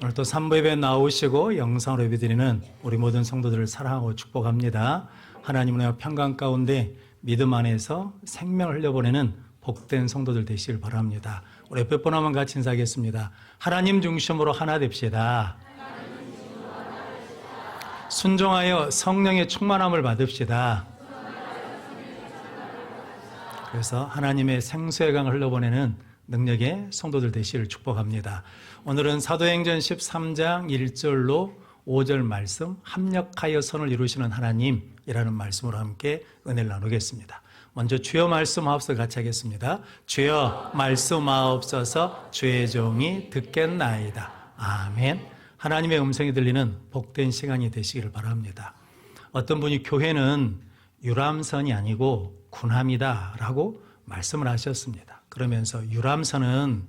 오늘 또 3부 예배 나오시고 영상으로 예배드리는 우리 모든 성도들을 사랑하고 축복합니다. 하나님의 평강 가운데 믿음 안에서 생명을 흘려보내는 복된 성도들 되시길 바랍니다. 우리 몇 번 한번 같이 인사하겠습니다. 하나님 중심으로 하나 됩시다. 순종하여 성령의 충만함을 받읍시다. 그래서 하나님의 생수의 강을 흘려보내는 능력의 성도들 되시기를 축복합니다. 오늘은 사도행전 13장 1절로 5절 말씀, 합력하여 선을 이루시는 하나님이라는 말씀으로 함께 은혜를 나누겠습니다. 먼저 주여 말씀하옵소서 같이 하겠습니다. 주여 말씀하옵소서 주의 종이 듣겠나이다. 아멘. 하나님의 음성이 들리는 복된 시간이 되시기를 바랍니다. 어떤 분이 교회는 유람선이 아니고 군함이다 라고 말씀을 하셨습니다. 그러면서 유람선은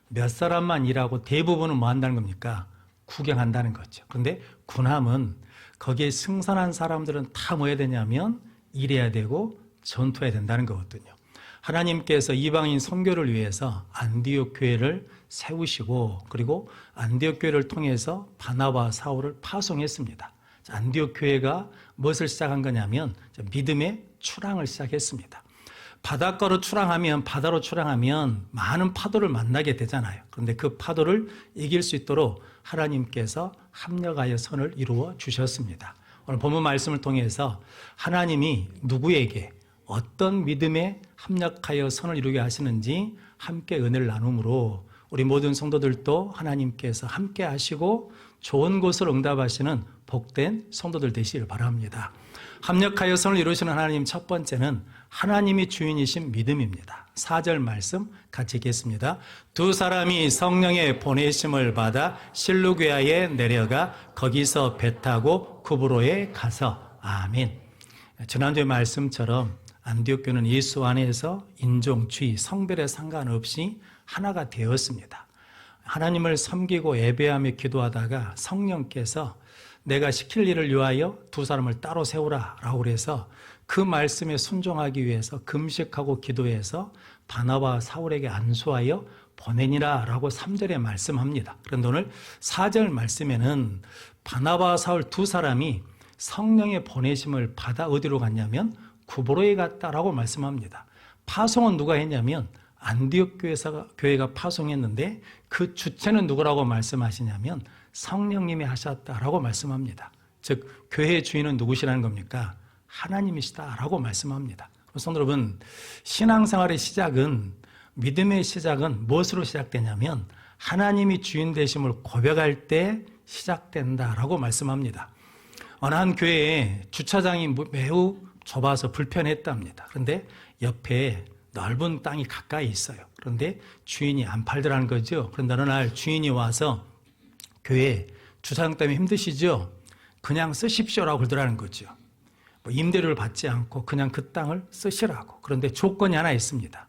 몇 사람만 일하고 대부분은 뭐 한다는 겁니까? 구경한다는 거죠. 그런데 군함은 거기에 승선한 사람들은 다 뭐 해야 되냐면 일해야 되고 전투해야 된다는 거거든요. 하나님께서 이방인 선교를 위해서 안디옥 교회를 세우시고 그리고 안디옥 교회를 통해서 바나바 사울을 파송했습니다. 안디옥 교회가 무엇을 시작한 거냐면 믿음의 출항을 시작했습니다. 바닷가로 출항하면 바다로 출항하면 많은 파도를 만나게 되잖아요. 그런데 그 파도를 이길 수 있도록 하나님께서 합력하여 선을 이루어 주셨습니다. 오늘 본문 말씀을 통해서 하나님이 누구에게 어떤 믿음에 합력하여 선을 이루게 하시는지 함께 은혜를 나눔으로 우리 모든 성도들도 하나님께서 함께 하시고 좋은 곳을 응답하시는 복된 성도들 되시길 바랍니다. 합력하여 선을 이루시는 하나님 첫 번째는 하나님이 주인이신 믿음입니다. 4절 말씀 같이 읽겠습니다. 두 사람이 성령의 보내심을 받아 실루게아에 내려가 거기서 배 타고 구브로에 가서 아멘. 지난주의 말씀처럼 안디옥 교회는 예수 안에서 인종, 주의, 성별에 상관없이 하나가 되었습니다. 하나님을 섬기고 예배하며 기도하다가 성령께서 내가 시킬 일을 위하여 두 사람을 따로 세우라 라고 그래서 그 말씀에 순종하기 위해서 금식하고 기도해서 바나바 사울에게 안수하여 보내니라 라고 3절에 말씀합니다. 그런데 오늘 4절 말씀에는 바나바 사울 두 사람이 성령의 보내심을 받아 어디로 갔냐면 구브로에 갔다라고 말씀합니다. 파송은 누가 했냐면 안디옥 교회가 파송했는데 그 주체는 누구라고 말씀하시냐면 성령님이 하셨다라고 말씀합니다. 즉 교회의 주인은 누구시라는 겁니까? 하나님이시다라고 말씀합니다. 성도 여러분, 신앙생활의 시작은 믿음의 시작은 무엇으로 시작되냐면 하나님이 주인 되심을 고백할 때 시작된다라고 말씀합니다. 어느 한 교회에 주차장이 매우 좁아서 불편했답니다. 그런데 옆에 넓은 땅이 가까이 있어요. 그런데 주인이 안 팔더라는 거죠. 그런데 어느 날 주인이 와서 교회 주차장 때문에 힘드시죠? 그냥 쓰십시오라고 그러더라는 거죠. 임대료를 받지 않고 그냥 그 땅을 쓰시라고. 그런데 조건이 하나 있습니다.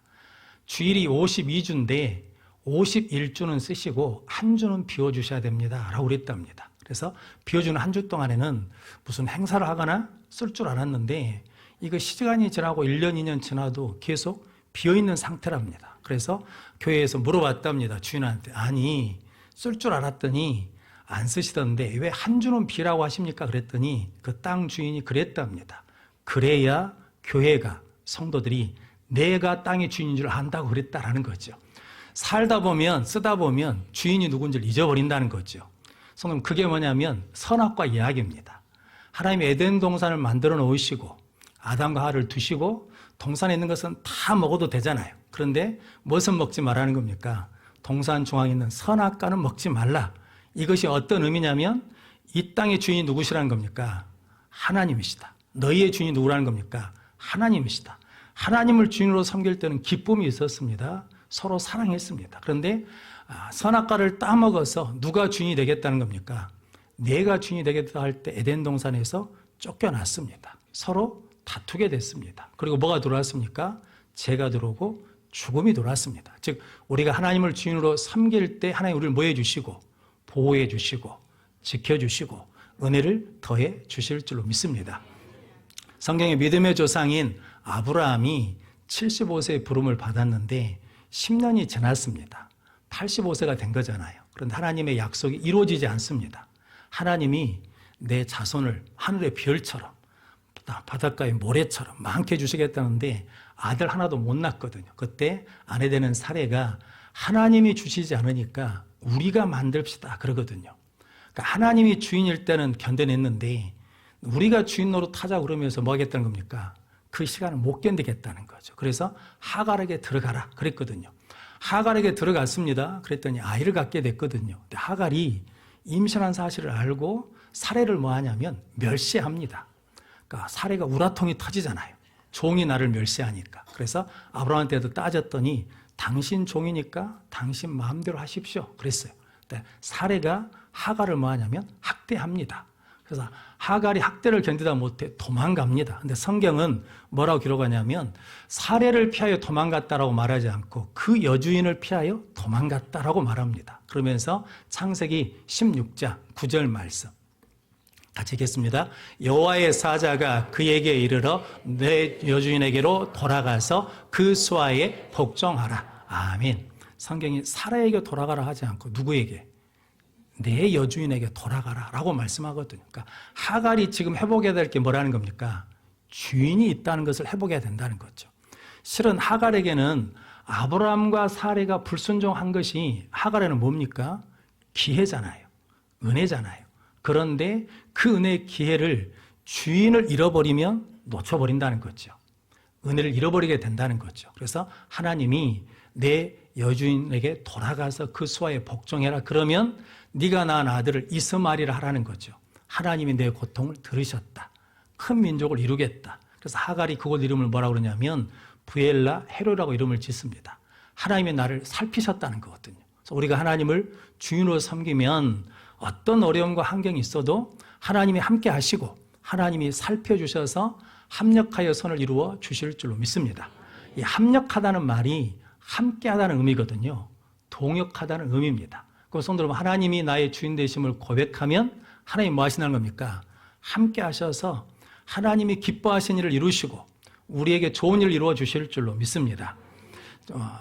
주일이 52주인데 51주는 쓰시고 한 주는 비워주셔야 됩니다 라고 그랬답니다. 그래서 비워주는 한 주 동안에는 무슨 행사를 하거나 쓸 줄 알았는데 이거 시간이 지나고 1년, 2년 지나도 계속 비어있는 상태랍니다. 그래서 교회에서 물어봤답니다. 주인한테. 아니 쓸 줄 알았더니 안 쓰시던데 왜 한 주는 비라고 하십니까? 그랬더니 그 땅 주인이 그랬답니다. 그래야 교회가 성도들이 내가 땅의 주인인 줄 안다고 그랬다라는 거죠. 살다 보면 쓰다 보면 주인이 누군지를 잊어버린다는 거죠. 성도님 그게 뭐냐면 선악과 이야기입니다. 하나님이 에덴 동산을 만들어 놓으시고 아담과 하와를 두시고 동산에 있는 것은 다 먹어도 되잖아요. 그런데 무엇은 먹지 말라는 겁니까? 동산 중앙에 있는 선악과는 먹지 말라. 이것이 어떤 의미냐면 이 땅의 주인이 누구시라는 겁니까? 하나님이시다. 너희의 주인이 누구라는 겁니까? 하나님이시다. 하나님을 주인으로 섬길 때는 기쁨이 있었습니다. 서로 사랑했습니다. 그런데 선악과를 따먹어서 누가 주인이 되겠다는 겁니까? 내가 주인이 되겠다 할 때 에덴 동산에서 쫓겨났습니다. 서로 다투게 됐습니다. 그리고 뭐가 들어왔습니까? 죄가 들어오고 죽음이 들어왔습니다. 즉 우리가 하나님을 주인으로 섬길 때 하나님 우리를 뭐 해주시고 보호해 주시고 지켜주시고 은혜를 더해 주실 줄로 믿습니다. 성경의 믿음의 조상인 아브라함이 75세의 부름을 받았는데 10년이 지났습니다. 85세가 된 거잖아요. 그런데 하나님의 약속이 이루어지지 않습니다. 하나님이 내 자손을 하늘의 별처럼 바닷가의 모래처럼 많게 주시겠다는데 아들 하나도 못 낳거든요. 그때 아내 되는 사례가 하나님이 주시지 않으니까 우리가 만듭시다 그러거든요. 그러니까 하나님이 주인일 때는 견뎌냈는데 우리가 주인 노릇하자 그러면서 뭐 하겠다는 겁니까? 그 시간을 못 견디겠다는 거죠. 그래서 하갈에게 들어가라 그랬거든요. 하갈에게 들어갔습니다. 그랬더니 아이를 갖게 됐거든요. 근데 하갈이 임신한 사실을 알고 사례를 뭐 하냐면 멸시합니다. 그러니까 사례가 우라통이 터지잖아요. 종이 나를 멸시하니까. 그래서 아브라함한테도 따졌더니 당신 종이니까 당신 마음대로 하십시오. 그랬어요. 근데 사례가 하갈을 뭐 하냐면 학대합니다. 그래서 하갈이 학대를 견디다 못해 도망갑니다. 근데 성경은 뭐라고 기록하냐면 사례를 피하여 도망갔다라고 말하지 않고 그 여주인을 피하여 도망갔다라고 말합니다. 그러면서 창세기 16장 9절 말씀 같이 읽겠습니다. 여호와의 사자가 그에게 이르러 내 여주인에게로 돌아가서 그 수하에 복종하라. 아멘. 성경이 사라에게 돌아가라 하지 않고 누구에게? 내 여주인에게 돌아가라 라고 말씀하거든요. 그러니까 하갈이 지금 회복해야 될 게 뭐라는 겁니까? 주인이 있다는 것을 회복해야 된다는 거죠. 실은 하갈에게는 아브라함과 사레가 불순종한 것이 하갈에는 뭡니까? 기회잖아요. 은혜잖아요. 그런데 그 은혜의 기회를 주인을 잃어버리면 놓쳐버린다는 거죠. 은혜를 잃어버리게 된다는 거죠. 그래서 하나님이 내 여주인에게 돌아가서 그 수하에 복종해라. 그러면 네가 낳은 아들을 이스마엘이라 하라는 거죠. 하나님이 내 고통을 들으셨다. 큰 민족을 이루겠다. 그래서 하갈이 그곳 이름을 뭐라고 그러냐면 부엘라 헤로라고 이름을 짓습니다. 하나님이 나를 살피셨다는 거거든요. 그래서 우리가 하나님을 주인으로 섬기면 어떤 어려움과 환경이 있어도 하나님이 함께 하시고 하나님이 살펴주셔서 합력하여 선을 이루어 주실 줄로 믿습니다. 이 합력하다는 말이 함께하다는 의미거든요. 동역하다는 의미입니다. 그럼 성도 여러분, 하나님이 나의 주인 되심을 고백하면 하나님 뭐 하시는 겁니까? 함께 하셔서 하나님이 기뻐하신 일을 이루시고 우리에게 좋은 일을 이루어 주실 줄로 믿습니다.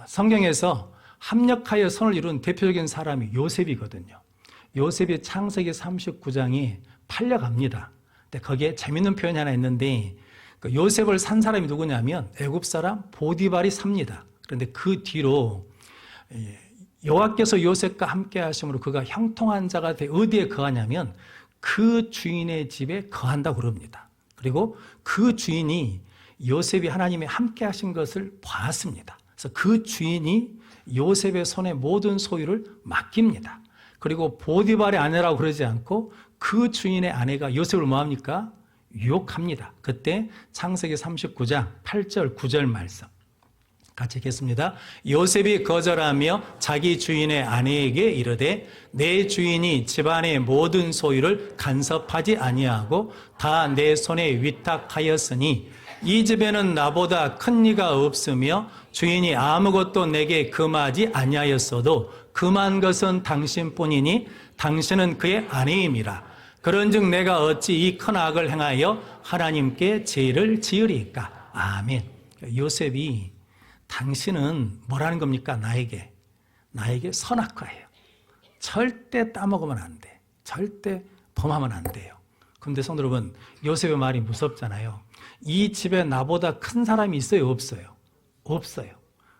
성경에서 합력하여 선을 이룬 대표적인 사람이 요셉이거든요. 요셉이 창세기 39장에 팔려갑니다. 근데 거기에 재밌는 표현이 하나 있는데 요셉을 산 사람이 누구냐면 애굽 사람 보디발이 삽니다. 그런데 그 뒤로 여호와께서 요셉과 함께 하심으로 그가 형통한 자가 돼 어디에 거하냐면 그 주인의 집에 거한다고 그럽니다. 그리고 그 주인이 요셉이 하나님의 함께 하신 것을 봤습니다. 그래서 그 주인이 요셉의 손에 모든 소유를 맡깁니다. 그리고 보디발의 아내라고 그러지 않고 그 주인의 아내가 요셉을 뭐합니까? 유혹합니다. 그때 창세기 39장 8절 9절 말씀 같이 읽겠습니다. 요셉이 거절하며 자기 주인의 아내에게 이르되 내 주인이 집안의 모든 소유를 간섭하지 아니하고 다 내 손에 위탁하였으니 이 집에는 나보다 큰 이가 없으며 주인이 아무것도 내게 금하지 아니하였어도 금한 것은 당신뿐이니 당신은 그의 아내임이라. 그런즉 내가 어찌 이 큰 악을 행하여 하나님께 죄를 지으리까. 아멘. 요셉이 당신은 뭐라는 겁니까? 나에게 선악과예요. 절대 따먹으면 안 돼. 절대 범하면 안 돼요. 그런데 성도 여러분, 요셉의 말이 무섭잖아요. 이 집에 나보다 큰 사람이 있어요? 없어요? 없어요.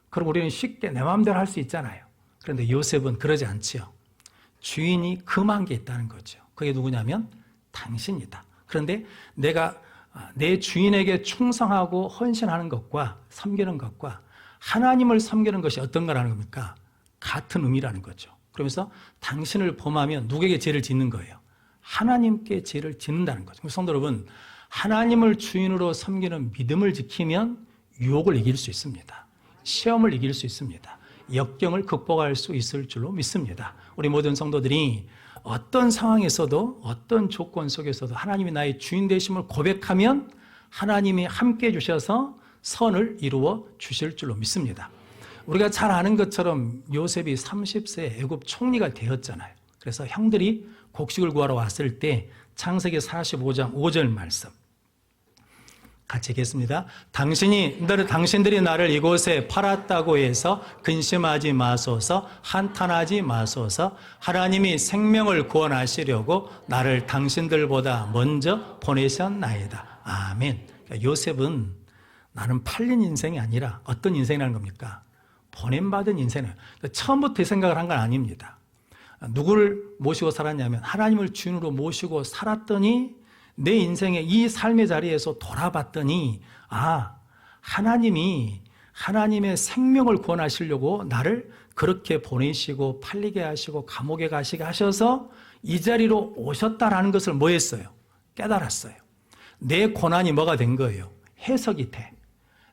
그럼 우리는 쉽게 내 마음대로 할 수 있잖아요. 그런데 요셉은 그러지 않지요. 주인이 금한 게 있다는 거죠. 그게 누구냐면 당신이다. 그런데 내가 내 주인에게 충성하고 헌신하는 것과 섬기는 것과 하나님을 섬기는 것이 어떤 거라는 겁니까? 같은 의미라는 거죠. 그러면서 당신을 범하면 누구에게 죄를 짓는 거예요? 하나님께 죄를 짓는다는 거죠. 성도 여러분, 하나님을 주인으로 섬기는 믿음을 지키면 유혹을 이길 수 있습니다. 시험을 이길 수 있습니다. 역경을 극복할 수 있을 줄로 믿습니다. 우리 모든 성도들이 어떤 상황에서도 어떤 조건 속에서도 하나님이 나의 주인 되심을 고백하면 하나님이 함께 해주셔서 선을 이루어 주실 줄로 믿습니다. 우리가 잘 아는 것처럼 요셉이 30세 애굽 총리가 되었잖아요. 그래서 형들이 곡식을 구하러 왔을 때 창세기 45장 5절 말씀 같이 읽겠습니다. 당신들이 나를 이곳에 팔았다고 해서 근심하지 마소서, 한탄하지 마소서. 하나님이 생명을 구원하시려고 나를 당신들보다 먼저 보내셨나이다. 아멘. 그러니까 요셉은 나는 팔린 인생이 아니라 어떤 인생이라는 겁니까? 보냄받은 인생이에요. 처음부터 생각을 한 건 아닙니다. 누구를 모시고 살았냐면 하나님을 주인으로 모시고 살았더니 내 인생의 이 삶의 자리에서 돌아봤더니 하나님이 하나님의 생명을 구원하시려고 나를 그렇게 보내시고 팔리게 하시고 감옥에 가시게 하셔서 이 자리로 오셨다라는 것을 뭐 했어요? 깨달았어요. 내 고난이 뭐가 된 거예요? 해석이 돼.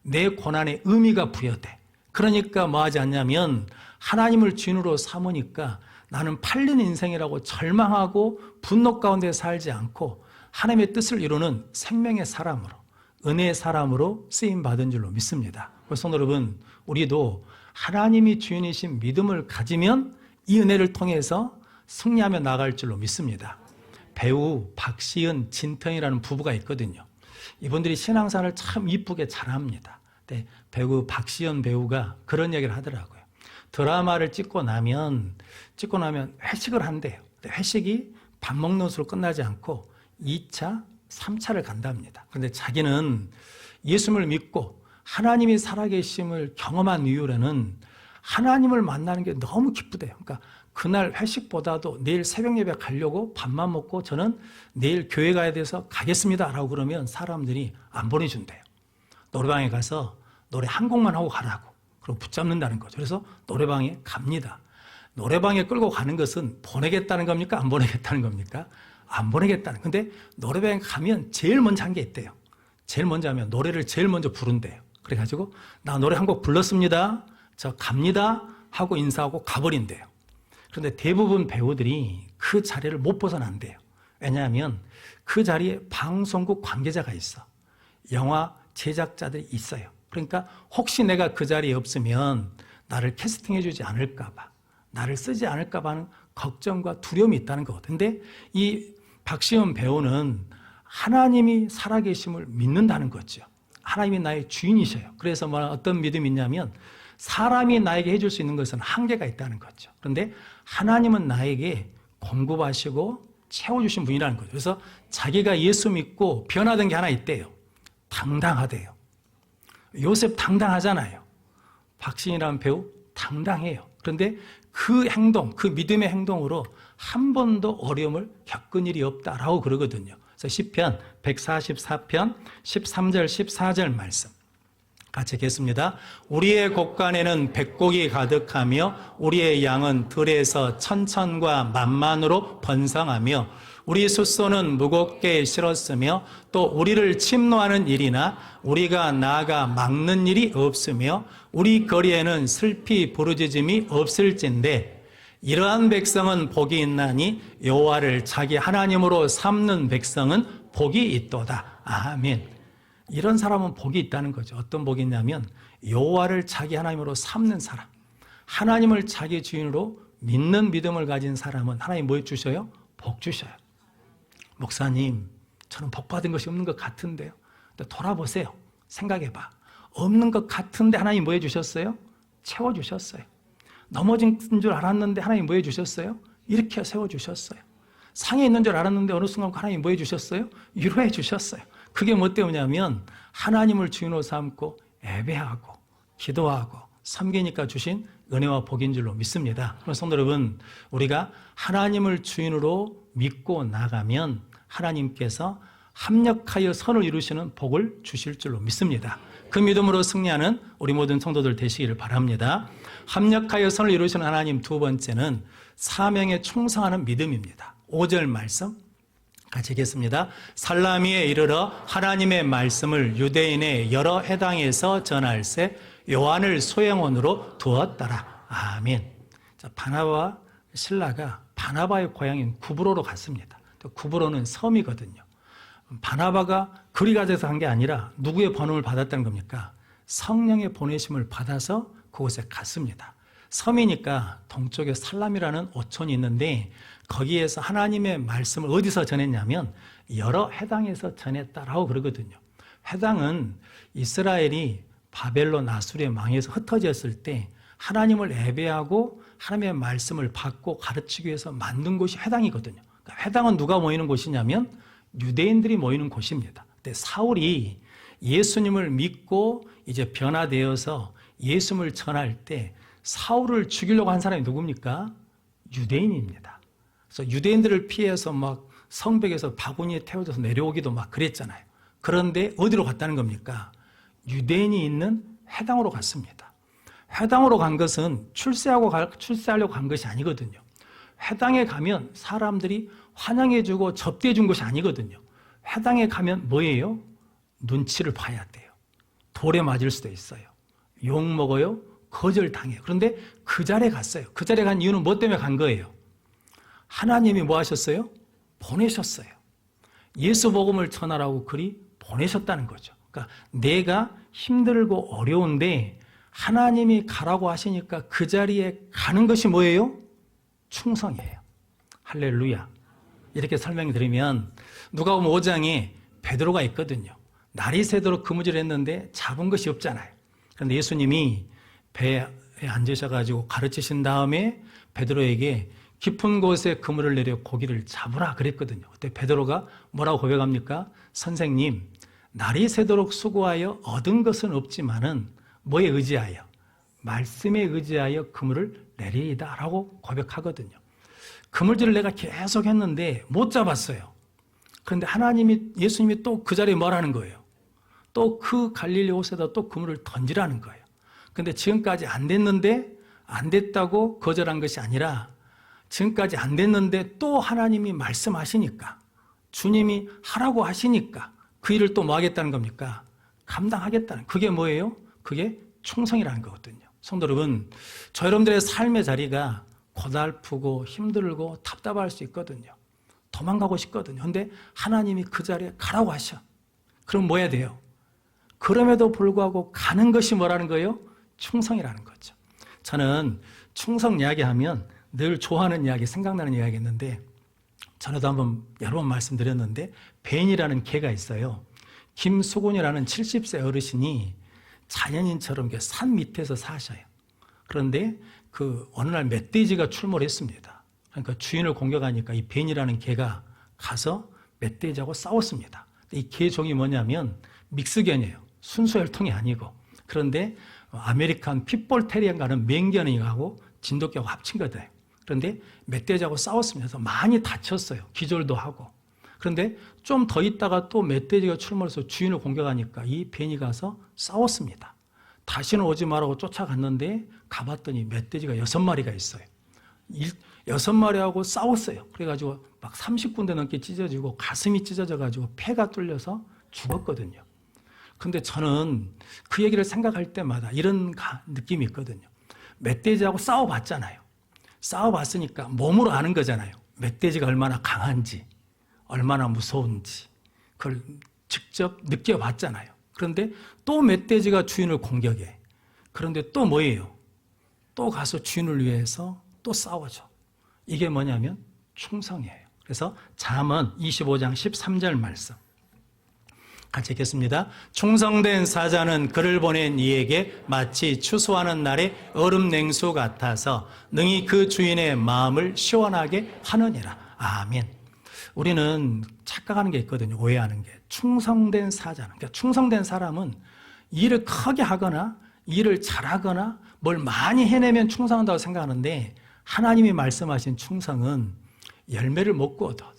내 고난의 의미가 부여돼. 그러니까 뭐 하지 않냐면 하나님을 주인으로 삼으니까 나는 팔린 인생이라고 절망하고 분노 가운데 살지 않고 하나님의 뜻을 이루는 생명의 사람으로, 은혜의 사람으로 쓰임받은 줄로 믿습니다. 성도 여러분, 우리도 하나님이 주인이신 믿음을 가지면 이 은혜를 통해서 승리하며 나갈 줄로 믿습니다. 배우 박시은, 진평이라는 부부가 있거든요. 이분들이 신앙생활을 참 이쁘게 잘합니다. 배우 박시은 배우가 그런 얘기를 하더라고요. 드라마를 찍고 나면 회식을 한대요. 회식이 밥 먹는 수로 끝나지 않고 2차, 3차를 간답니다. 그런데 자기는 예수님을 믿고 하나님이 살아계심을 경험한 이후로는 하나님을 만나는 게 너무 기쁘대요. 그러니까 그날 회식보다도 내일 새벽 예배 가려고 밥만 먹고 저는 내일 교회 가야 돼서 가겠습니다 라고 그러면 사람들이 안 보내준대요. 노래방에 가서 노래 한 곡만 하고 가라고. 그리고 붙잡는다는 거죠. 그래서 노래방에 갑니다. 노래방에 끌고 가는 것은 보내겠다는 겁니까? 안 보내겠다는 겁니까? 안 보내겠다는. 근데 노래방에 가면 제일 먼저 한 게 있대요. 제일 먼저 하면 노래를 제일 먼저 부른대요. 그래가지고 나 노래 한 곡 불렀습니다. 저 갑니다 하고 인사하고 가버린대요. 그런데 대부분 배우들이 그 자리를 못 벗어난대요. 왜냐하면 그 자리에 방송국 관계자가 있어. 영화 제작자들이 있어요. 그러니까 혹시 내가 그 자리에 없으면 나를 캐스팅해 주지 않을까 봐, 나를 쓰지 않을까 봐 하는 걱정과 두려움이 있다는 거거든요. 근데 이 박시은 배우는 하나님이 살아계심을 믿는다는 거죠. 하나님이 나의 주인이셔요. 그래서 어떤 믿음이 있냐면 사람이 나에게 해줄 수 있는 것은 한계가 있다는 거죠. 그런데 하나님은 나에게 공급하시고 채워주신 분이라는 거죠. 그래서 자기가 예수 믿고 변화된 게 하나 있대요. 당당하대요. 요셉 당당하잖아요. 박신이라는 배우 당당해요. 그런데 그 행동, 그 믿음의 행동으로 한 번도 어려움을 겪은 일이 없다라고 그러거든요. 그래서 시편 144편 13절 14절 말씀 같이 읽겠습니다. 우리의 곳간에는 백곡이 가득하며 우리의 양은 들에서 천천과 만만으로 번성하며 우리 숫소는 무겁게 실었으며 또 우리를 침노하는 일이나 우리가 나아가 막는 일이 없으며 우리 거리에는 슬피 부르짖음이 없을진데 이러한 백성은 복이 있나니 여호와를 자기 하나님으로 삼는 백성은 복이 있도다. 아멘. 이런 사람은 복이 있다는 거죠. 어떤 복이 있냐면 여호와를 자기 하나님으로 삼는 사람, 하나님을 자기 주인으로 믿는 믿음을 가진 사람은 하나님 뭐 해주셔요? 복 주셔요. 목사님, 저는 복 받은 것이 없는 것 같은데요. 돌아보세요. 생각해봐. 없는 것 같은데 하나님 뭐 해주셨어요? 채워주셨어요. 넘어진 줄 알았는데 하나님 뭐 해주셨어요? 이렇게 세워주셨어요. 상해 있는 줄 알았는데 어느 순간 하나님 뭐 해주셨어요? 위로해 주셨어요. 그게 뭐 때문이냐면 하나님을 주인으로 삼고 예배하고 기도하고 섬기니까 주신 은혜와 복인 줄로 믿습니다. 그럼 성도 여러분, 우리가 하나님을 주인으로 믿고 나가면 하나님께서 합력하여 선을 이루시는 복을 주실 줄로 믿습니다. 그 믿음으로 승리하는 우리 모든 성도들 되시기를 바랍니다. 합력하여 선을 이루시는 하나님 두 번째는 사명에 충성하는 믿음입니다. 5절 말씀 같이 읽겠습니다. 살라미에 이르러 하나님의 말씀을 유대인의 여러 해당에서 전할세 요한을 소행원으로 두었더라. 아멘. 자, 바나바와 실라가 바나바의 고향인 구브로로 갔습니다. 구브로는 섬이거든요. 바나바가 그리 가져서 간 게 아니라 누구의 번호를 받았다는 겁니까? 성령의 보내심을 받아서 그곳에 갔습니다. 섬이니까 동쪽에 살람이라는 어촌이 있는데 거기에서 하나님의 말씀을 어디서 전했냐면 여러 해당에서 전했다라고 그러거든요. 회당은 이스라엘이 바벨론 아수르에 망해서 흩어졌을 때 하나님을 예배하고 하나님의 말씀을 받고 가르치기 위해서 만든 곳이 회당이거든요. 그러니까 회당은 누가 모이는 곳이냐면 유대인들이 모이는 곳입니다. 근데 사울이 예수님을 믿고 이제 변화되어서 예수님을 전할 때 사울을 죽이려고 한 사람이 누굽니까? 유대인입니다. 그래서 유대인들을 피해서 막 성벽에서 바구니에 태워져서 내려오기도 막 그랬잖아요. 그런데 어디로 갔다는 겁니까? 유대인이 있는 회당으로 갔습니다. 회당으로 간 것은 출세하려고 간 것이 아니거든요. 회당에 가면 사람들이 환영해주고 접대해준 것이 아니거든요. 회당에 가면 뭐예요? 눈치를 봐야 돼요. 돌에 맞을 수도 있어요. 욕 먹어요. 거절당해요. 그런데 그 자리에 갔어요. 그 자리에 간 이유는 뭐 때문에 간 거예요? 하나님이 뭐 하셨어요? 보내셨어요. 예수 복음을 전하라고 그리 보내셨다는 거죠. 그러니까 내가 힘들고 어려운데 하나님이 가라고 하시니까 그 자리에 가는 것이 뭐예요? 충성이에요. 할렐루야. 이렇게 설명을 드리면 누가복음 5장에 베드로가 있거든요. 날이 새도록 그무질을 했는데 잡은 것이 없잖아요. 그런데 예수님이 배에 앉으셔가지고 가르치신 다음에 베드로에게 깊은 곳에 그물을 내려 고기를 잡으라 그랬거든요. 그때 베드로가 뭐라고 고백합니까? 선생님, 날이 새도록 수고하여 얻은 것은 없지만은 뭐에 의지하여? 말씀에 의지하여 그물을 내리이다 라고 고백하거든요. 그물질을 내가 계속 했는데 못 잡았어요. 그런데 예수님이 또 그 자리에 뭐라는 거예요? 또 그 갈릴리 호수에다 또 그물을 던지라는 거예요. 근데 지금까지 안 됐는데 안 됐다고 거절한 것이 아니라 지금까지 안 됐는데 또 하나님이 말씀하시니까 주님이 하라고 하시니까 그 일을 또 뭐 하겠다는 겁니까? 감당하겠다는. 그게 뭐예요? 그게 충성이라는 거거든요. 성도 여러분, 저 여러분들의 삶의 자리가 고달프고 힘들고 답답할 수 있거든요. 도망가고 싶거든요. 그런데 하나님이 그 자리에 가라고 하셔. 그럼 뭐 해야 돼요? 그럼에도 불구하고 가는 것이 뭐라는 거예요? 충성이라는 거죠. 저는 충성 이야기하면 늘 좋아하는 이야기, 생각나는 이야기 있는데 전에도 한번 여러 번 말씀드렸는데 벤이라는 개가 있어요. 김수곤이라는 70세 어르신이 자연인처럼 산 밑에서 사셔요. 그런데 어느 날 멧돼지가 출몰을 했습니다. 그러니까 주인을 공격하니까 이 벤이라는 개가 가서 멧돼지하고 싸웠습니다. 이 개 종이 뭐냐면 믹스견이에요. 순수 혈통이 아니고. 그런데 아메리칸 핏볼 테리어인가는 맹견이하고 진돗개하고 합친 거예요. 그런데 멧돼지하고 싸웠습니다. 그래서 많이 다쳤어요. 기절도 하고. 그런데 좀 더 있다가 또 멧돼지가 출몰해서 주인을 공격하니까 이 벤이 가서 싸웠습니다. 다시는 오지 말라고 쫓아갔는데 가봤더니 멧돼지가 6마리가 있어요. 6마리하고 싸웠어요. 그래가지고 막 30군데 넘게 찢어지고 가슴이 찢어져가지고 폐가 뚫려서 죽었거든요. 근데 저는 그 얘기를 생각할 때마다 이런 느낌이 있거든요. 멧돼지하고 싸워봤잖아요. 싸워봤으니까 몸으로 아는 거잖아요. 멧돼지가 얼마나 강한지, 얼마나 무서운지 그걸 직접 느껴봤잖아요. 그런데 또 멧돼지가 주인을 공격해. 그런데 또 뭐예요? 또 가서 주인을 위해서 또 싸워줘. 이게 뭐냐면 충성이에요. 그래서 잠언 25장 13절 말씀 같이 읽겠습니다. 충성된 사자는 그를 보낸 이에게 마치 추수하는 날의 얼음 냉수 같아서 능히 그 주인의 마음을 시원하게 하느니라. 아멘. 우리는 착각하는 게 있거든요. 오해하는 게. 충성된 사자는, 그러니까 충성된 사람은 일을 크게 하거나 일을 잘하거나 뭘 많이 해내면 충성한다고 생각하는데 하나님이 말씀하신 충성은 열매를 못 거둬도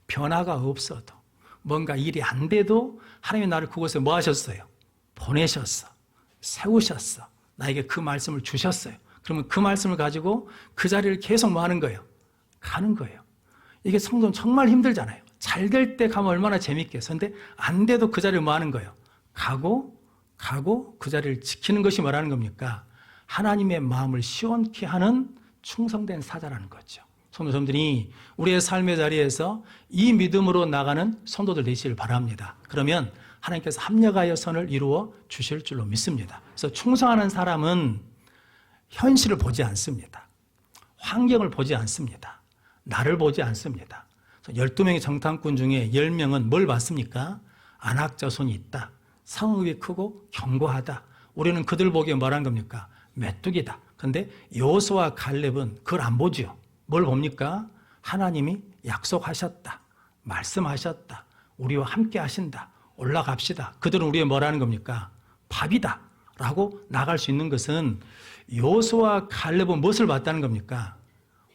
변화가 없어도 뭔가 일이 안 돼도 하나님이 나를 그곳에 뭐 하셨어요? 보내셨어. 세우셨어. 나에게 그 말씀을 주셨어요. 그러면 그 말씀을 가지고 그 자리를 계속 뭐 하는 거예요? 가는 거예요. 이게 성도는 정말 힘들잖아요. 잘 될 때 가면 얼마나 재밌겠어. 근데 안 돼도 그 자리를 뭐 하는 거예요? 가고 그 자리를 지키는 것이 뭐라는 겁니까? 하나님의 마음을 시원케 하는 충성된 사자라는 거죠. 성도님들이 우리의 삶의 자리에서 이 믿음으로 나가는 성도들 되시길 바랍니다. 그러면 하나님께서 합력하여 선을 이루어 주실 줄로 믿습니다. 그래서 충성하는 사람은 현실을 보지 않습니다. 환경을 보지 않습니다. 나를 보지 않습니다. 12명의 정탐꾼 중에 10명은 뭘 봤습니까? 안악자손이 있다. 성읍이 크고 견고하다. 우리는 그들 보기에 뭐란 겁니까? 메뚜기다. 근데 여호수아와 갈렙은 그걸 안 보죠. 뭘 봅니까? 하나님이 약속하셨다. 말씀하셨다. 우리와 함께 하신다. 올라갑시다. 그들은 우리의 뭐라는 겁니까? 밥이다. 라고 나갈 수 있는 것은 여호수아와 갈렙은 무엇을 봤다는 겁니까?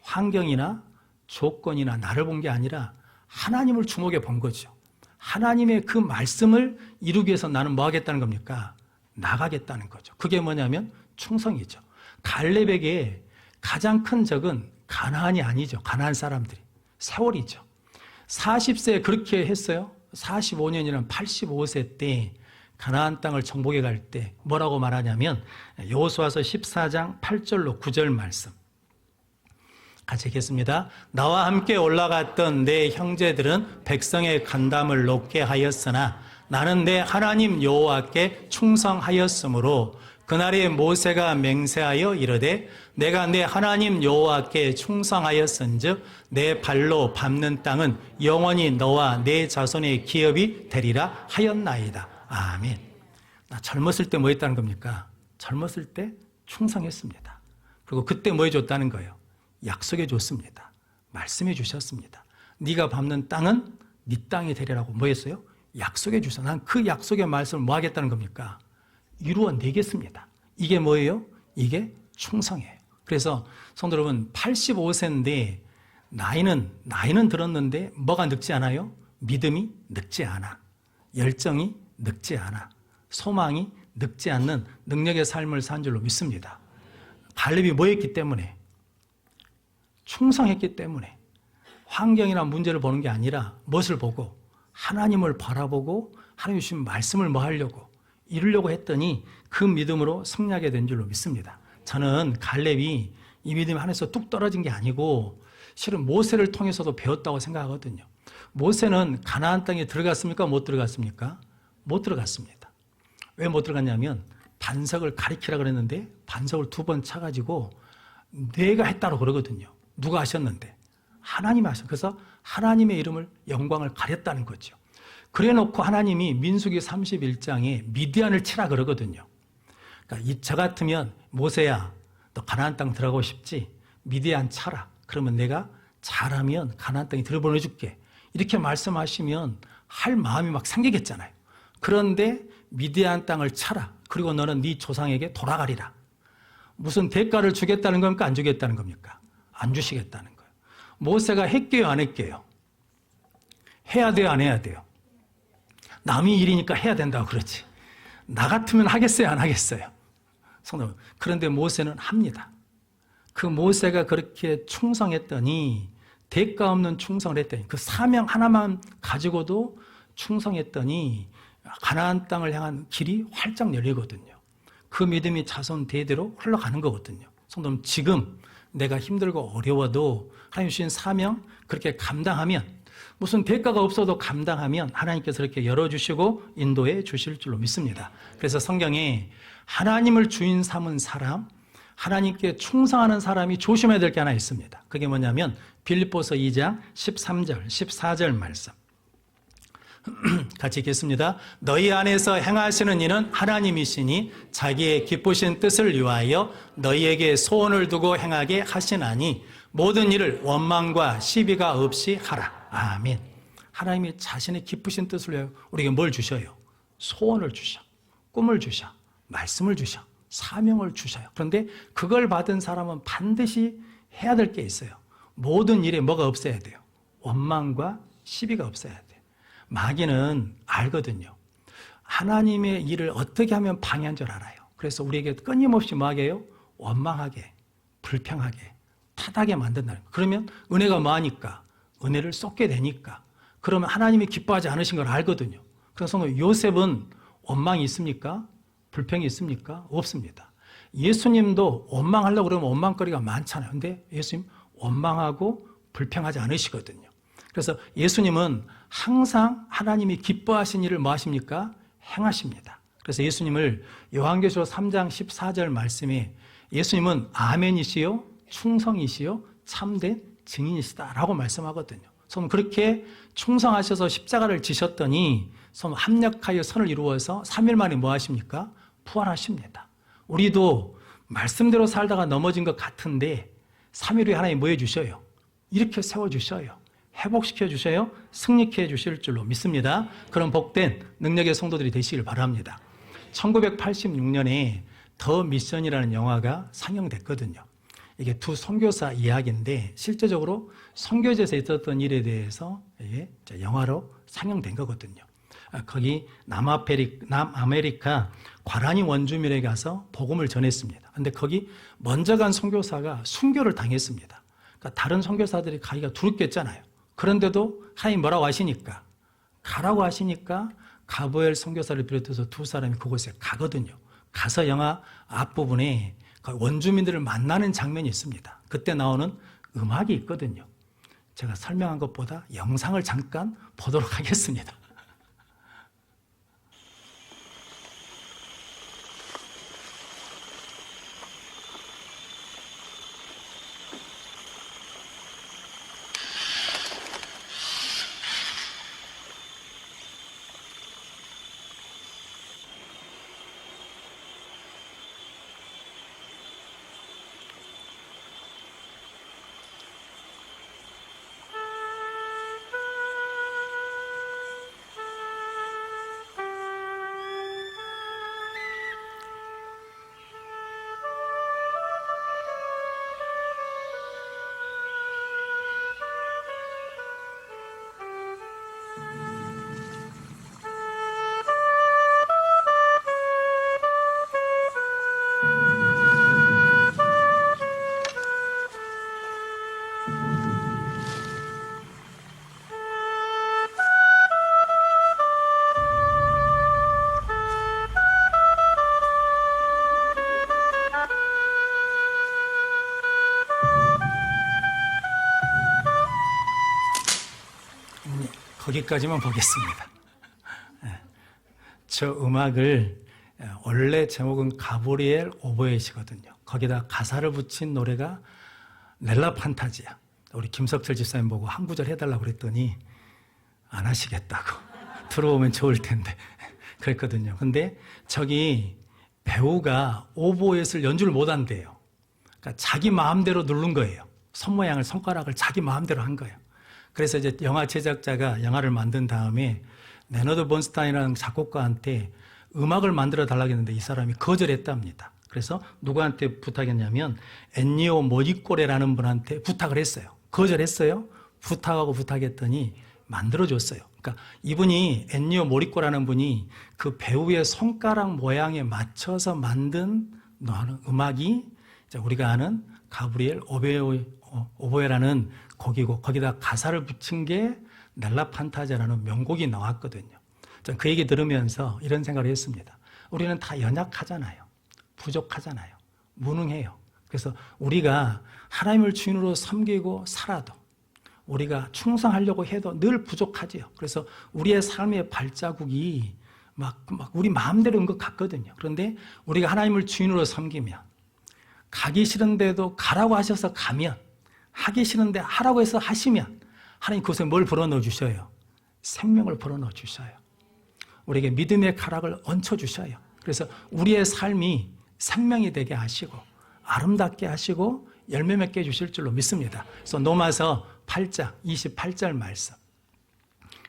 환경이나 조건이나 나를 본 게 아니라 하나님을 주목해 본 거죠. 하나님의 그 말씀을 이루기 위해서 나는 뭐 하겠다는 겁니까? 나가겠다는 거죠. 그게 뭐냐면 충성이죠. 갈렙에게 가장 큰 적은 가나안이 아니죠. 가나안 사람들이. 세월이죠. 40세에 그렇게 했어요. 45년이나 85세 때 가나안 땅을 정복해 갈 때 뭐라고 말하냐면 여호수아서 14장 8절로 9절 말씀 같이 읽겠습니다. 나와 함께 올라갔던 내 형제들은 백성의 간담을 높게 하였으나 나는 내 하나님 여호와께 충성하였으므로 그날에 모세가 맹세하여 이르되 내가 내 하나님 여호와께 충성하였은즉 내 발로 밟는 땅은 영원히 너와 내 자손의 기업이 되리라 하였나이다. 아멘. 나 젊었을 때 뭐 했다는 겁니까? 젊었을 때 충성했습니다. 그리고 그때 뭐 해줬다는 거예요? 약속해 줬습니다. 말씀해 주셨습니다. 네가 밟는 땅은 네 땅이 되리라고 뭐 했어요? 약속해 주셔서 난 그 약속의 말씀을 뭐 하겠다는 겁니까? 이루어내겠습니다. 이게 뭐예요? 이게 충성이에요. 그래서 성도 여러분 85세인데 나이는 들었는데 뭐가 늙지 않아요? 믿음이 늙지 않아. 열정이 늙지 않아. 소망이 늙지 않는 능력의 삶을 산 줄로 믿습니다. 갈렙이 뭐 했기 때문에? 충성했기 때문에. 환경이나 문제를 보는 게 아니라 무엇을 보고? 하나님을 바라보고 하나님 주신 말씀을 뭐 하려고? 이루려고 했더니 그 믿음으로 승리하게 된 줄로 믿습니다. 저는 갈렙이 이 믿음이 하나님에서 뚝 떨어진 게 아니고 실은 모세를 통해서도 배웠다고 생각하거든요. 모세는 가나안 땅에 들어갔습니까? 못 들어갔습니까? 못 들어갔습니다. 왜 못 들어갔냐면 반석을 가리키라 그랬는데 반석을 2번 차가지고 내가 했다고 그러거든요. 누가 하셨는데? 하나님이 하셨어요. 그래서 하나님의 이름을 영광을 가렸다는 거죠. 그래 놓고 하나님이 민수기 31장에 미디안을 치라 그러거든요. 그러니까 저 같으면 모세야 너 가나안 땅 들어가고 싶지? 미디안 차라. 그러면 내가 잘하면 가나안 땅에 들어보내줄게. 이렇게 말씀하시면 할 마음이 막 생기겠잖아요. 그런데 미디안 땅을 차라. 그리고 너는 네 조상에게 돌아가리라. 무슨 대가를 주겠다는 겁니까? 안 주겠다는 겁니까? 안 주시겠다는 거예요. 모세가 했게요? 안 했게요? 해야 돼요? 안 해야 돼요? 남의 일이니까 해야 된다고 그러지. 나 같으면 하겠어요? 안 하겠어요? 성도, 그런데 모세는 합니다. 그 모세가 그렇게 충성했더니 대가 없는 충성을 했더니 그 사명 하나만 가지고도 충성했더니 가나안 땅을 향한 길이 활짝 열리거든요. 그 믿음이 자손 대대로 흘러가는 거거든요. 성도님, 지금 내가 힘들고 어려워도 하나님 주신 사명 그렇게 감당하면 무슨 대가가 없어도 감당하면 하나님께서 이렇게 열어주시고 인도해 주실 줄로 믿습니다. 그래서 성경에 하나님을 주인 삼은 사람, 하나님께 충성하는 사람이 조심해야 될 게 하나 있습니다. 그게 뭐냐면 빌립보서 2장 13절, 14절 말씀. 같이 읽겠습니다. 너희 안에서 행하시는 이는 하나님이시니 자기의 기쁘신 뜻을 위하여 너희에게 소원을 두고 행하게 하시나니 모든 일을 원망과 시비가 없이 하라. 아멘. 하나님이 자신의 기쁘신 뜻을 위하여 우리에게 뭘 주셔요? 소원을 주셔. 꿈을 주셔. 말씀을 주셔. 사명을 주셔요. 그런데 그걸 받은 사람은 반드시 해야 될 게 있어요. 모든 일에 뭐가 없어야 돼요? 원망과 시비가 없어야 돼요. 마귀는 알거든요. 하나님의 일을 어떻게 하면 방해한 줄 알아요. 그래서 우리에게 끊임없이 뭐 하게 해요? 원망하게, 불평하게, 타닥게 만든다는 거예요. 그러면 은혜가 뭐하니까? 은혜를 쏟게 되니까. 그러면 하나님이 기뻐하지 않으신 걸 알거든요. 그래서 요셉은 원망이 있습니까? 불평이 있습니까? 없습니다. 예수님도 원망하려고 그러면 원망거리가 많잖아요. 근데 예수님 원망하고 불평하지 않으시거든요. 그래서 예수님은 항상 하나님이 기뻐하신 일을 뭐 하십니까? 행하십니다. 그래서 예수님을 요한계시록 3장 14절 말씀에 예수님은 아멘이시요 충성이시요 참된 증인이시다라고 말씀하거든요. 그렇게 충성하셔서 십자가를 지셨더니 합력하여 선을 이루어서 3일 만에 뭐 하십니까? 부활하십니다. 우리도 말씀대로 살다가 넘어진 것 같은데 3일 후에 하나님 뭐 해주셔요? 이렇게 세워주셔요. 회복시켜 주셔요. 승리케 해주실 줄로 믿습니다. 그런 복된 능력의 성도들이 되시길 바랍니다. 1986년에 더 미션이라는 영화가 상영됐거든요. 이게 두 선교사 이야기인데 실제적으로 선교지에서 있었던 일에 대해서 이게 영화로 상영된 거거든요. 거기 남아메리카 과라니 원주민에 가서 복음을 전했습니다. 근데 거기 먼저 간 선교사가 순교를 당했습니다. 그러니까 다른 선교사들이 가기가 두렵겠잖아요. 그런데도 하나님 뭐라고 하시니까, 가라고 하시니까 가브엘 선교사를 비롯해서 두 사람이 그곳에 가거든요. 가서 영화 앞부분에 원주민들을 만나는 장면이 있습니다. 그때 나오는 음악이 있거든요. 제가 설명한 것보다 영상을 잠깐 보도록 하겠습니다. 거기까지만 보겠습니다. 저 음악을 원래 제목은 가브리엘 오보에시거든요. 거기다 가사를 붙인 노래가 넬라 판타지야. 우리 김석철 집사님 보고 한 구절 해달라고 그랬더니 안 하시겠다고. 들어보면 좋을 텐데 그랬거든요. 근데 저기 배우가 오보에스를 연주를 못한대요. 그러니까 자기 마음대로 누른 거예요. 손 모양을, 손가락을 자기 마음대로 한 거예요. 그래서 이제 영화 제작자가 영화를 만든 다음에 레너드 번스타인이라는 작곡가한테 음악을 만들어 달라고 했는데 이 사람이 거절했답니다. 그래서 누구한테 부탁했냐면 엔니오 모리꼬레라는 분한테 부탁을 했어요. 거절했어요. 부탁했더니 만들어줬어요. 그러니까 이분이 엔니오 모리꼬라는 분이 그 배우의 손가락 모양에 맞춰서 만든 음악이 우리가 아는 가브리엘 오보에라는 곡이고 거기다 가사를 붙인 게 넬라 판타지라는 명곡이 나왔거든요. 저는 그 얘기 들으면서 이런 생각을 했습니다. 우리는 다 연약하잖아요. 부족하잖아요. 무능해요. 그래서 우리가 하나님을 주인으로 섬기고 살아도 우리가 충성하려고 해도 늘 부족하지요. 그래서 우리의 삶의 발자국이 막 우리 마음대로 인 것 같거든요. 그런데 우리가 하나님을 주인으로 섬기면 가기 싫은데도 가라고 하셔서 가면 하기 싫은데 하라고 해서 하시면 하나님 그곳에 뭘 불어넣어 주셔요? 생명을 불어넣어 주셔요. 우리에게 믿음의 가락을 얹혀 주셔요. 그래서 우리의 삶이 생명이 되게 하시고 아름답게 하시고 열매 맺게 해주실 줄로 믿습니다. 그래서 로마서 8장 28절 말씀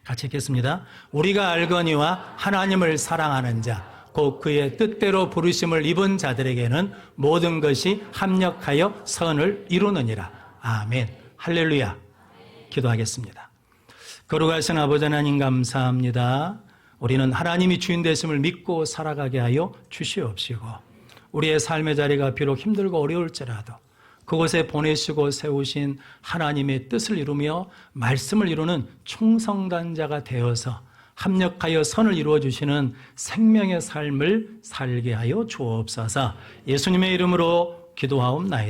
같이 읽겠습니다. 우리가 알거니와 하나님을 사랑하는 자 곧 그의 뜻대로 부르심을 입은 자들에게는 모든 것이 합력하여 선을 이루느니라. 아멘. 할렐루야. 기도하겠습니다. 거룩하신 아버지 하나님 감사합니다. 우리는 하나님이 주인 되심을 믿고 살아가게 하여 주시옵시고 우리의 삶의 자리가 비록 힘들고 어려울지라도 그곳에 보내시고 세우신 하나님의 뜻을 이루며 말씀을 이루는 충성단자가 되어서 합력하여 선을 이루어 주시는 생명의 삶을 살게 하여 주옵소서. 예수님의 이름으로 기도하옵나이다.